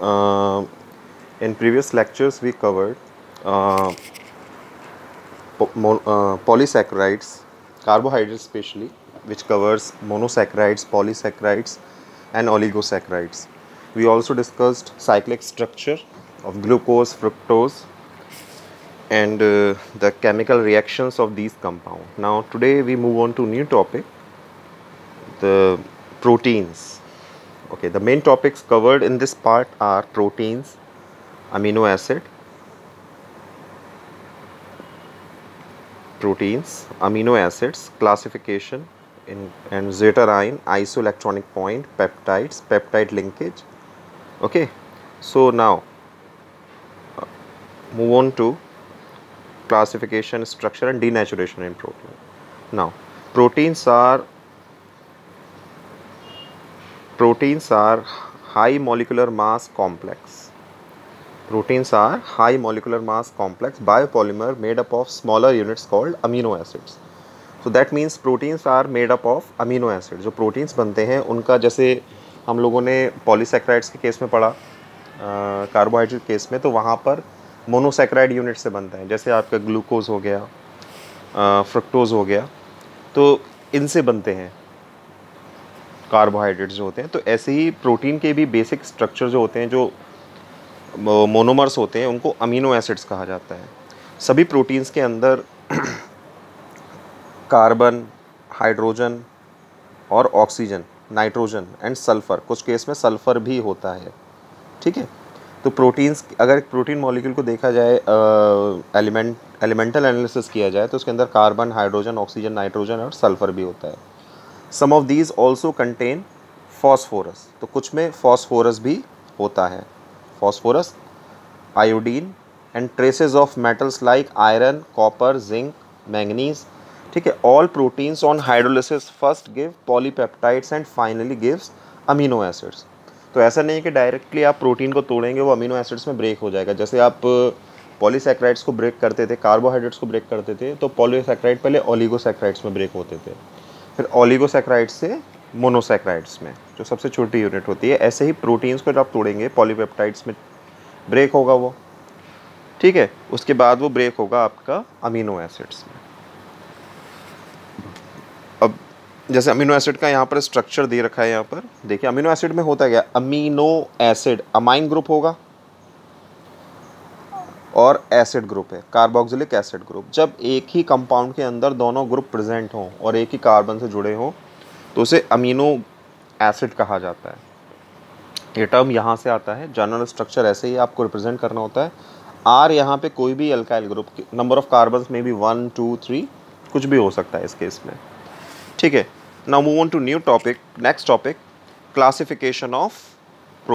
In previous lectures we covered polysaccharides, carbohydrates especially, which covers monosaccharides, polysaccharides and oligosaccharides. We also discussed cyclic structure of glucose, fructose and the chemical reactions of these compounds. Now today we move on to new topic, the proteins. Okay, the main topics covered in this part are proteins, amino acids, classification and zwitterine, isoelectronic point, peptides, peptide linkage. Okay, so now move on to classification, structure and denaturation in protein. Now proteins are high molecular mass complex. Proteins are high molecular mass complex biopolymer made up of smaller units called amino acids. So that means proteins are made up of amino acids. जो proteins बनते हैं उनका, जैसे हम लोगों ने polysaccharides के case में पढ़ा, कार्बोहाइड्रेट केस में, तो वहाँ पर मोनोसैकेराइड यूनिट से बनता है, जैसे आपका ग्लूकोज हो गया, फ्रक्टोज हो गया, तो इनसे बनते हैं कार्बोहाइड्रेट्स जो होते हैं। तो ऐसे ही प्रोटीन के भी बेसिक स्ट्रक्चर जो होते हैं, जो मोनोमर्स होते हैं, उनको अमीनो एसिड्स कहा जाता है। सभी प्रोटीन्स के अंदर कार्बन, हाइड्रोजन और ऑक्सीजन, नाइट्रोजन एंड सल्फ़र, कुछ केस में सल्फ़र भी होता है। ठीक है, तो प्रोटीन्स, अगर एक प्रोटीन मॉलिक्यूल को देखा जाए, एलिमेंटल एनालिसिस किया जाए, तो उसके अंदर कार्बन, हाइड्रोजन, ऑक्सीजन, नाइट्रोजन और सल्फ़र भी होता है। Some of these also contain phosphorus, तो कुछ में फॉस्फोरस भी होता है, phosphorus, iodine and traces of metals like iron, copper, zinc, manganese. ठीक है, all proteins on hydrolysis first give polypeptides and finally gives amino acids. तो ऐसा नहीं है कि डायरेक्टली आप प्रोटीन को तोड़ेंगे वो अमीनो एसिड्स में ब्रेक हो जाएगा। जैसे आप पॉलीसैकेराइड्स को ब्रेक करते थे, कार्बोहाइड्रेट्स को ब्रेक करते थे, तो पॉलीसैकेराइड पहले ओलिगोसैकेराइड्स में ब्रेक होते थे, फिर ओलिगोसैकेराइड्स से मोनोसैकेराइड्स में, जो सबसे छोटी यूनिट होती है। ऐसे ही प्रोटीन्स को जब आप तोड़ेंगे पॉलीपेप्टाइड्स में ब्रेक होगा वो, ठीक है, उसके बाद वो ब्रेक होगा आपका अमीनो एसिड्स में। अब जैसे अमीनो एसिड का यहाँ पर स्ट्रक्चर दे रखा है, यहाँ पर देखिए अमीनो एसिड में होता क्या, अमीनो एसिड अमाइन ग्रुप होगा और एसिड ग्रुप है, कार्बोक्सिलिक एसिड ग्रुप। जब एक ही कंपाउंड के अंदर दोनों ग्रुप प्रेजेंट हों और एक ही कार्बन से जुड़े हों तो उसे अमीनो एसिड कहा जाता है। ये टर्म यहाँ से आता है, जनरल स्ट्रक्चर ऐसे ही आपको रिप्रेजेंट करना होता है। आर यहाँ पे कोई भी alkyl group, number of carbons में भी 1, 2, 3 कुछ भी हो सकता है इस केस में। ठीक है, now move on to new topic, next topic, classification of